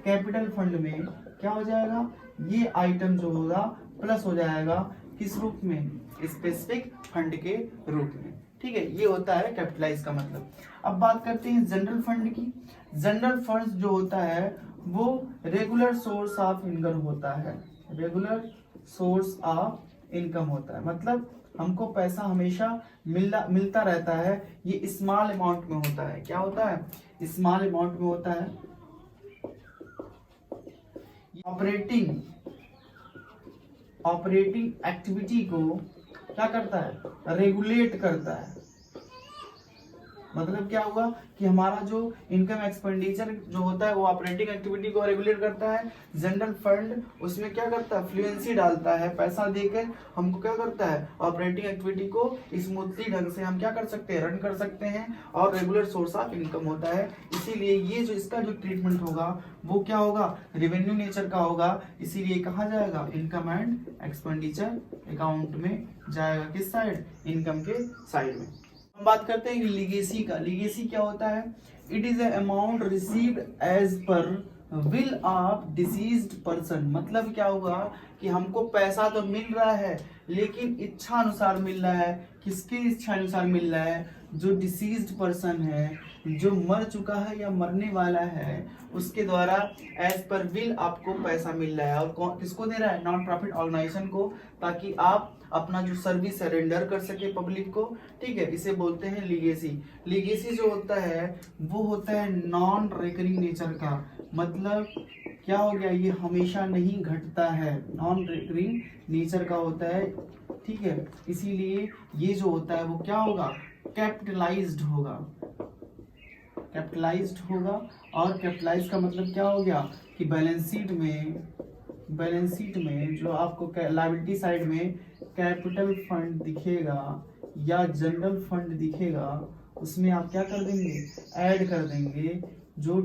कैपिटल फंड में क्या हो जाएगा, ये आइटम जो होगा प्लस हो जाएगा, किस रूप में, स्पेसिफिक फंड के रूप में। ठीक है, ये होता है कैपिटलाइज का मतलब। अब बात करते हैं जनरल फंड की। जनरल फंड जो होता है वो रेगुलर सोर्स ऑफ इनकम होता है, रेगुलर सोर्स ऑफ इनकम होता है। मतलब हमको पैसा हमेशा मिलता रहता है, ये स्मॉल अमाउंट में होता है। क्या होता है? स्मॉल अमाउंट में होता है। ऑपरेटिंग एक्टिविटी को क्या करता है? रेगुलेट करता है। मतलब क्या हुआ कि हमारा जो इनकम एक्सपेंडिचर जो होता है वो ऑपरेटिंग एक्टिविटी को रेगुलेट करता है। जनरल फंड उसमें क्या करता है? फ्लुएंसी डालता है, पैसा देकर हमको क्या करता है? ऑपरेटिंग एक्टिविटी को स्मूथली ढंग से हम क्या कर सकते हैं? रन कर सकते हैं और रेगुलर सोर्स ऑफ इनकम होता है। इसीलिए ये जो इसका जो ट्रीटमेंट होगा वो क्या होगा? रेवेन्यू नेचर का होगा। इसीलिए कहा जाएगा इनकम एंड एक्सपेंडिचर अकाउंट में जाएगा। किस साइड? इनकम के साइड में। हम बात करते हैं लीगेसी का। लीगेसी क्या होता है? It is amount received as per will of deceased person. मतलब क्या हुआ कि हमको पैसा तो मिल रहा है लेकिन इच्छा अनुसार मिल रहा है। किसकी इच्छा अनुसार मिल रहा है? जो डिसीज्ड पर्सन है, जो मर चुका है या मरने वाला है, उसके द्वारा एज पर विल आपको पैसा मिल रहा है। और किसको दे रहा है? नॉन प्रॉफिट ऑर्गेनाइजेशन को, ताकि आप अपना जो सर्विस रेंडर कर सके पब्लिक को। ठीक है, इसे बोलते हैं लीगेसी। लीगेसी जो होता है वो होता है नॉन रिकरिंग नेचर का। मतलब क्या हो गया? ये हमेशा नहीं घटता है, नॉन रिकरिंग नेचर का होता है। ठीक है, इसीलिए ये जो होता है वो क्या होगा? कैपिटलाइज्ड होगा। कैपिटलाइज्ड होगा। और कैपिटलाइज का मतलब क्या हो गया कि बैलेंस शीट में जो आपको लायबिलिटी साइड में कैपिटल फंड दिखेगा या जनरल फंड दिखेगा, उसमें आप क्या कर देंगे? ऐड कर देंगे जो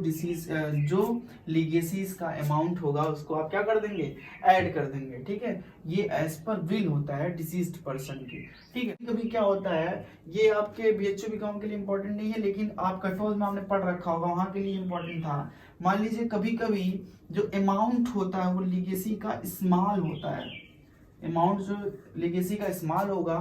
लीगेसीज का अमाउंट होगा उसको आप क्या कर देंगे? ऐड कर देंगे। ठीक है, ये एज पर विल होता है डिसीज्ड पर्सन की। ठीक है, कभी क्या होता है, ये आपके बीएचओ बीकॉम के लिए इंपॉर्टेंट नहीं है लेकिन आप कटऑफ में आपने पढ़ रखा होगा, वहां के लिए इंपॉर्टेंट था। मान लीजिए कभी कभी जो अमाउंट होता है वो लीगेसी का स्मॉल होता है। अमाउंट जो लीगेसी का स्मॉल होगा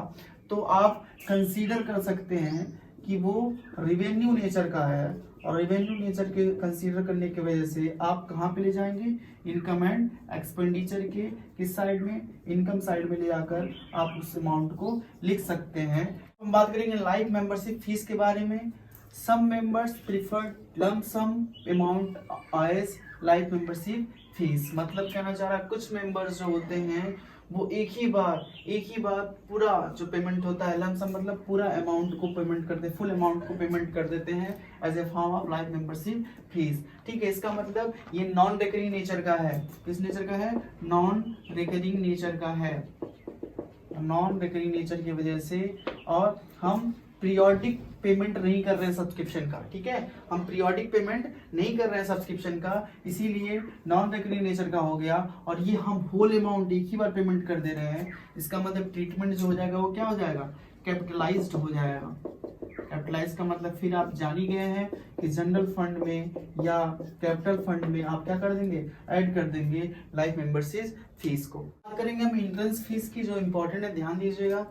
तो आप कंसीडर कर सकते हैं कि वो रेवेन्यू नेचर का है। और रेवेन्यू नेचर के कंसीडर करने की वजह से आप कहाँ पे ले जाएंगे? इनकम एंड एक्सपेंडिचर के किस साइड में? इनकम साइड में ले जाकर आप उस अमाउंट को लिख सकते हैं। हम बात करेंगे लाइफ मेंबरशिप फीस के बारे में। Some members prefer lump sum amount as life membership fees. मतलब कहना चाह रहा है कुछ मेंबर्स जो होते हैं वो एक ही बार पूरा जो पेमेंट होता है लंप सम मतलब पूरा अमाउंट को पेमेंट करते, फुल अमाउंट को पेमेंट कर देते हैं as a form of life membership fees. ठीक है, इसका मतलब ये नॉन रिकरिंग नेचर का है। किस नेचर का है? नॉन रिकरिंग नेचर का है। नॉन रिकरिंग नेचर की वजह से, और हम पीरियोडिक पेमेंट नहीं कर रहे हैं सब्सक्रिप्शन का। ठीक है, हम पीरियोडिक पेमेंट नहीं कर रहे हैं सब्सक्रिप्शन का, इसीलिए नॉन रिकरिंग नेचर का हो गया। और ये हम होल अमाउंट एक ही बार पेमेंट कर दे रहे हैं। इसका मतलब ट्रीटमेंट जो हो जाएगा वो क्या हो जाएगा? कैपिटलाइज्ड हो जाएगा। कैपिटलाइज का मतलब फिर आप जान ही गए हैं कि जनरल फंड में या कैपिटल फंड में आप क्या कर देंगे? ऐड कर देंगे लाइफ मेंबरशिप फीस को। बात करेंगे हम एंट्रेंस फीस की, जो इंपॉर्टेंट है, ध्यान दीजिएगा।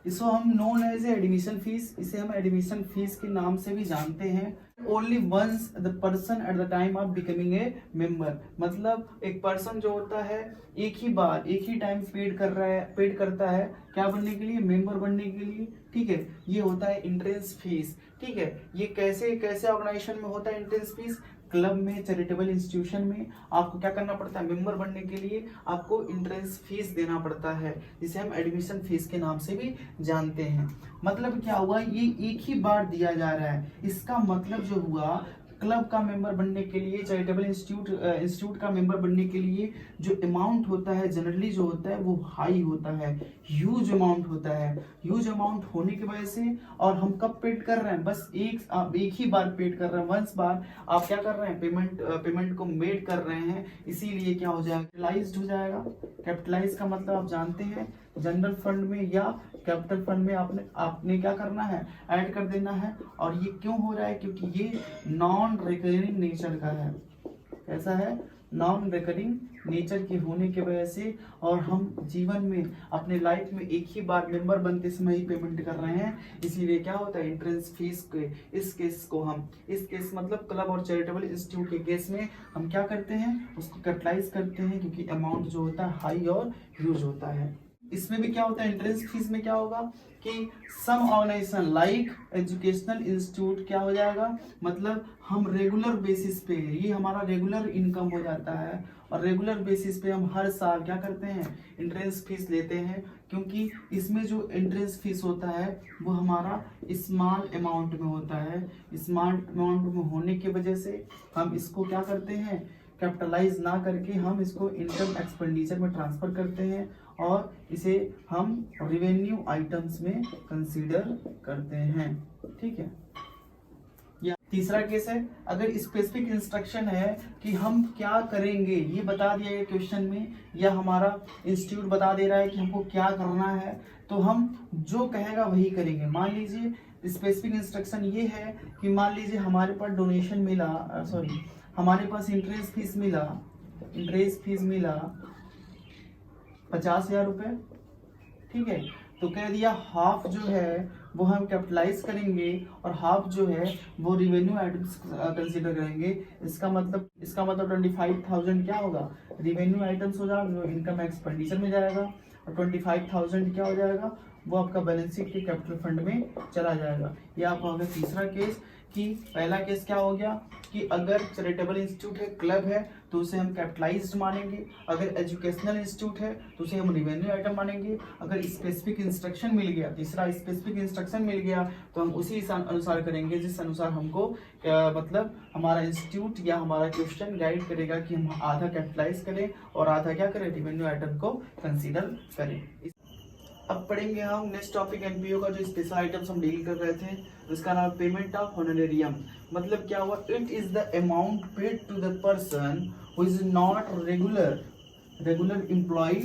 इसको हम नोन एज एडमिशन फीस, इसे हम एडमिशन फीस के नाम से भी जानते हैं। Only once the person at the time of becoming a member. मतलब एक पर्सन जो होता है एक ही टाइम पेड करता है क्या बनने के लिए? मेंबर बनने के लिए। ठीक है, ये होता है एंट्रेंस फीस। ठीक है, ये कैसे ऑर्गेनाइजेशन में होता है एंट्रेंस फीस? क्लब में, चैरिटेबल इंस्टीट्यूशन में आपको क्या करना पड़ता है? मेंबर बनने के लिए आपको एंट्रेंस फीस देना पड़ता है, जिसे हम एडमिशन फीस के नाम से भी जानते हैं। मतलब क्या हुआ? ये एक ही बार दिया जा रहा है। इसका मतलब जो हुआ, क्लब का मेंबर बनने के लिए, चैरिटेबल इंस्टीट्यूट का मेंबर बनने के लिए जो अमाउंट होता है जनरली जो होता है वो हाई होता है, ह्यूज अमाउंट होता है। ह्यूज अमाउंट होने की वजह से, और हम कब पेड कर रहे हैं? बस एक ही बार पेड कर रहे हैं, वंस बार आप क्या कर रहे हैं? पेमेंट को मेड कर रहे हैं। इसीलिए क्या हो जाएगा? कैपिटलाइज्ड हो जाएगा। कैपिटलाइज का मतलब आप जानते हैं, जनरल फंड में या कैपिटल फंड में आपने क्या करना है? ऐड कर देना है। और ये क्यों हो रहा है? क्योंकि ये नॉन रिकरिंग नेचर का है। कैसा है? नॉन रिकरिंग नेचर के होने की वजह से, और हम जीवन में अपने लाइफ में एक ही बार मेंबर बनते समय ही पेमेंट कर रहे हैं। इसीलिए क्या होता है? एंट्रेंस फीस के इस केस मतलब क्लब और चैरिटेबल इंस्टीट्यूट के केस में हम क्या करते हैं? उसको कैपिटलाइज करते हैं, क्योंकि अमाउंट जो होता है हाई और ह्यूज होता है। इसमें भी क्या होता है, एंट्रेंस फीस में क्या होगा कि सम ऑर्गेनाइजेशन लाइक एजुकेशनल इंस्टीट्यूट क्या हो जाएगा, मतलब हम रेगुलर बेसिस पे, ये हमारा रेगुलर इनकम हो जाता है और रेगुलर बेसिस पे हम हर साल क्या करते हैं, एंट्रेंस फीस लेते हैं, क्योंकि इसमें जो एंट्रेंस फीस होता है वो हमारा स्मॉल अमाउंट में होता है। स्मॉल अमाउंट में होने की वजह से हम इसको क्या करते हैं, कैपिटलाइज ना करके हम इसको इनकम एक्सपेंडिचर में ट्रांसफर करते हैं और इसे हम रेवेन्यू आइटम्स में कंसीडर करते हैं। ठीक है। या तीसरा केस है, अगर स्पेसिफिक इंस्ट्रक्शन है कि हम क्या करेंगे ये बता दिया गया क्वेश्चन में, या हमारा इंस्टीट्यूट बता दे रहा है कि हमको क्या करना है, तो हम जो कहेगा वही करेंगे। मान लीजिए स्पेसिफिक इंस्ट्रक्शन ये है कि मान लीजिए हमारे पास डोनेशन मिला, सॉरी हमारे पास इंटरेस्ट फीस मिला 50,000 रुपये। ठीक है, तो कह दिया हाफ जो है वो हम कैपिटलाइज करेंगे और हाफ जो है वो रिवेन्यू आइटम्स कंसीडर करेंगे। इसका मतलब 25,000 क्या होगा, रिवेन्यू आइटम्स हो जाएगा जो इनकम एक्सपेंडिचर में जाएगा, और 25,000 क्या हो जाएगा, वो आपका बैलेंस शीट के कैपिटल फंड में चला जाएगा। ये आपका हो गया तीसरा केस। कि पहला केस क्या हो गया कि अगर चैरिटेबल इंस्टीट्यूट है, क्लब है, तो उसे हम कैपिटलाइज्ड मानेंगे। अगर एजुकेशनल इंस्टीट्यूट है तो उसे हम रिवेन्यू आइटम मानेंगे। अगर स्पेसिफिक इंस्ट्रक्शन मिल गया, तीसरा स्पेसिफिक इंस्ट्रक्शन मिल गया, तो हम उसी अनुसार करेंगे जिस अनुसार हमको मतलब हमारा इंस्टीट्यूट या हमारा क्वेश्चन गाइड करेगा कि हम आधा कैपिटलाइज करें और आधा क्या करें, रिवेन्यू आइटम को कंसिडर करें। अब पढ़ेंगे हम नेक्स्ट टॉपिक एमपीओ का, जो स्पेशल आइटम्स हम डील कर रहे थे, उसका नाम पेमेंट ऑफ होनरेरियम। मतलब क्या हुआ, it is the amount paid to the person who is not regular employ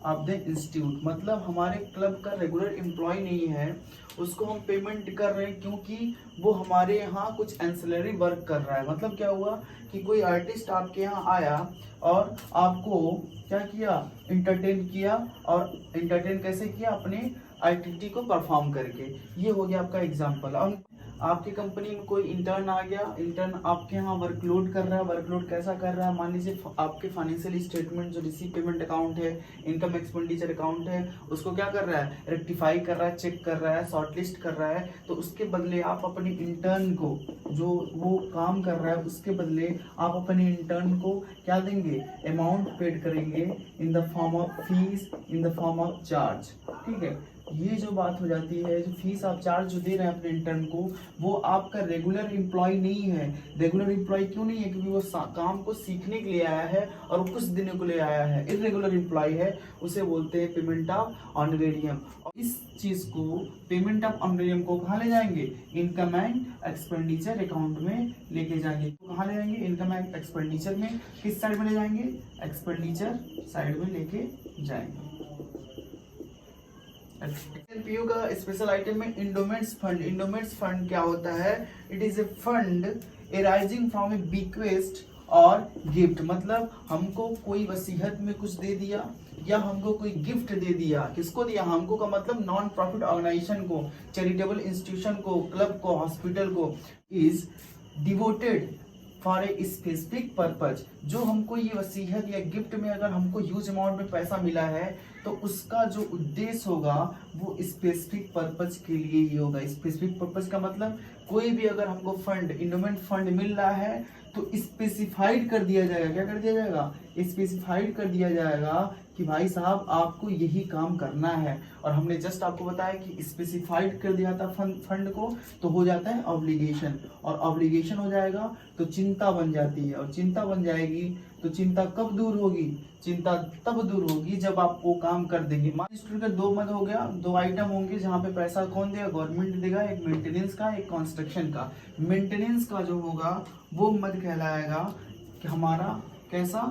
of the institute. मतलब हमारे क्लब का रेगुलर एम्प्लॉय नहीं है, उसको हम पेमेंट कर रहे हैं क्योंकि वो हमारे यहाँ कुछ एंसिलरी वर्क कर रहा है। मतलब क्या हुआ कि कोई आर्टिस्ट आपके यहाँ आया और आपको क्या किया, इंटरटेन किया, और इंटरटेन कैसे किया, अपने एक्टिविटी को परफॉर्म करके। ये हो गया आपका एग्जाम्पल। अब आपकी कंपनी में कोई इंटर्न आ गया, इंटर्न आपके यहाँ वर्कलोड कर रहा है। वर्कलोड कैसा कर रहा है, मान लीजिए आपके फाइनेंशियल स्टेटमेंट जो रिसीव पेमेंट अकाउंट है, इनकम एक्सपेंडिचर अकाउंट है, उसको क्या कर रहा है, रेक्टिफाई कर रहा है, चेक कर रहा है, शॉर्टलिस्ट कर रहा है। तो उसके बदले आप अपने इंटर्न को, जो वो काम कर रहा है, उसके बदले आप अपने इंटर्न को क्या देंगे, अमाउंट पेड करेंगे in the form of fees, in the form of charge. ठीक है, ये जो बात हो जाती है, जो फीस आप चार्ज जो दे रहे हैं अपने इंटर्न को, वो आपका रेगुलर एम्प्लॉय नहीं है। रेगुलर एम्प्लॉय क्यों नहीं है, क्योंकि वो काम को सीखने के लिए आया है और कुछ दिनों के लिए आया है। इर्रेगुलर एम्प्लॉय है, उसे बोलते हैं पेमेंट ऑफ ऑनरेरियम। और इस चीज को, पेमेंट ऑफ ऑनरेरियम को कहाँ ले जाएंगे, इनकम एंड एक्सपेंडिचर अकाउंट में लेके जाएंगे। कहाँ ले जाएंगे, इनकम एंड एक्सपेंडिचर में। किस साइड में ले जाएंगे, एक्सपेंडिचर साइड में लेके जाएंगे। एनपीयू का स्पेशल आइटम में इंडोमेंट्स फंड। इंडोमेंट्स फंड क्या होता है, it is a fund arising from A bequest और गिफ्ट। मतलब हमको कोई वसीयत में कुछ दे दिया या हमको कोई गिफ्ट दे दिया। किसको दिया, हमको का मतलब नॉन प्रॉफिट ऑर्गेनाइजेशन को, चैरिटेबल इंस्टीट्यूशन को, क्लब को, हॉस्पिटल को। Is devoted for a specific purpose. जो हमको ये वसीयत या गिफ्ट में अगर हमको ह्यूज अमाउंट में पैसा मिला है, तो उसका जो उद्देश्य होगा वो स्पेसिफिक पर्पज के लिए ही होगा। स्पेसिफिक पर्पज का मतलब कोई भी अगर हमको फंड, इंडोमेंट फंड मिल रहा है, तो स्पेसिफाइड कर दिया जाएगा। क्या कर दिया जाएगा, स्पेसिफाइड कर दिया जाएगा कि भाई साहब आपको यही काम करना है। और हमने जस्ट आपको बताया कि स्पेसिफाइड कर दिया था फंड को, तो हो जाता है ऑब्लिगेशन, और ऑब्लिगेशन हो जाएगा तो चिंता बन जाती है, और चिंता बन जाएगी तो चिंता कब दूर होगी, चिंता तब दूर होगी जब आप वो काम कर देंगे। मान स्टूडेंट का दो मत हो गया, दो आइटम होंगे जहाँ पे पैसा कौन देगा, गवर्नमेंट देगा। एक मेंटेनेंस का, एक कंस्ट्रक्शन का। मेंटेनेंस का जो होगा वो मत कहलाएगा कि हमारा कैसा,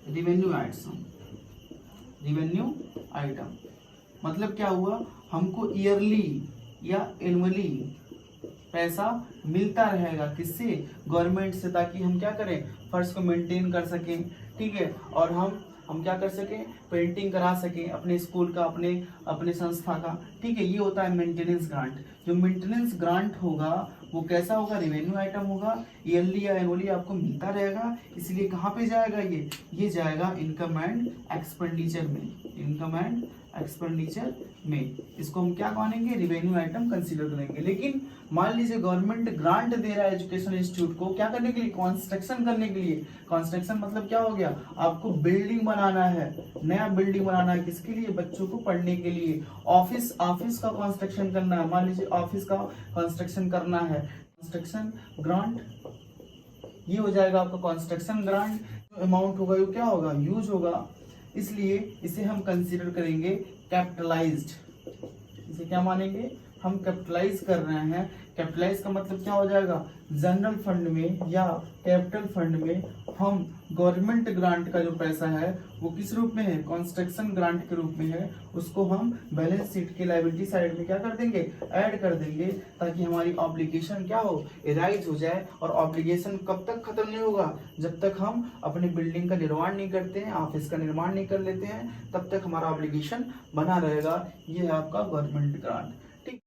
रिवेन्यू आइटम। रिवेन्यू आइटम मतलब क्या हुआ, हमको ईयरली या एनुअली पैसा मिलता रहेगा। किससे, गवर्नमेंट से, ताकि हम क्या करें, फर्श को मेंटेन कर सकें। ठीक है, और हम क्या कर सकें, पेंटिंग करा सकें अपने स्कूल का, अपने संस्था का। ठीक है, ये होता है मेंटेनेंस ग्रांट। जो मेंटेनेंस ग्रांट होगा वो कैसा होगा, रेवेन्यू आइटम होगा, ईयरली या एनुअली आपको मिलता रहेगा। इसलिए कहाँ पे जाएगा, ये जाएगा इनकम एंड एक्सपेंडिचर में। इनकम एंड एक्सपेंडिचर में। इसको हम क्या मानेंगे, रेवेन्यू आइटम कंसीडर करेंगे। लेकिन मान लीजिए गवर्नमेंट ग्रांट दे रहा है एजुकेशन इंस्टीट्यूट को, क्या करने के लिए, कंस्ट्रक्शन करने के लिए। कंस्ट्रक्शन मतलब क्या हो गया, आपको बिल्डिंग बनाना है, नया बिल्डिंग बनाना है, किसके लिए, बच्चों को पढ़ने के लिए। ऑफिस का कंस्ट्रक्शन करना है, मान लीजिए ऑफिस का कंस्ट्रक्शन करना है, कंस्ट्रक्शन ग्रांट, ये हो जाएगा आपका कंस्ट्रक्शन ग्रांट। अमाउंट होगा, ये क्या होगा, यूज होगा, इसलिए इसे हम कंसीडर करेंगे कैपिटलाइज्ड। इसे क्या मानेंगे, हम कैपिटलाइज कर रहे हैं। कैपिटलाइज का मतलब क्या हो जाएगा, जनरल फंड में या कैपिटल फंड में हम गवर्नमेंट ग्रांट का जो पैसा है वो किस रूप में है, कंस्ट्रक्शन ग्रांट के रूप में है, उसको हम बैलेंस शीट के लायबिलिटी साइड में क्या कर देंगे, ऐड कर देंगे, ताकि हमारी ऑब्लिगेशन क्या हो, एराइज हो जाए। और ऑब्लिगेशन कब तक खत्म नहीं होगा, जब तक हम अपनी बिल्डिंग का निर्माण नहीं करते हैं, ऑफिस का निर्माण नहीं कर लेते हैं, तब तक हमारा ऑब्लिगेशन बना रहेगा। ये है आपका गवर्नमेंट ग्रांट।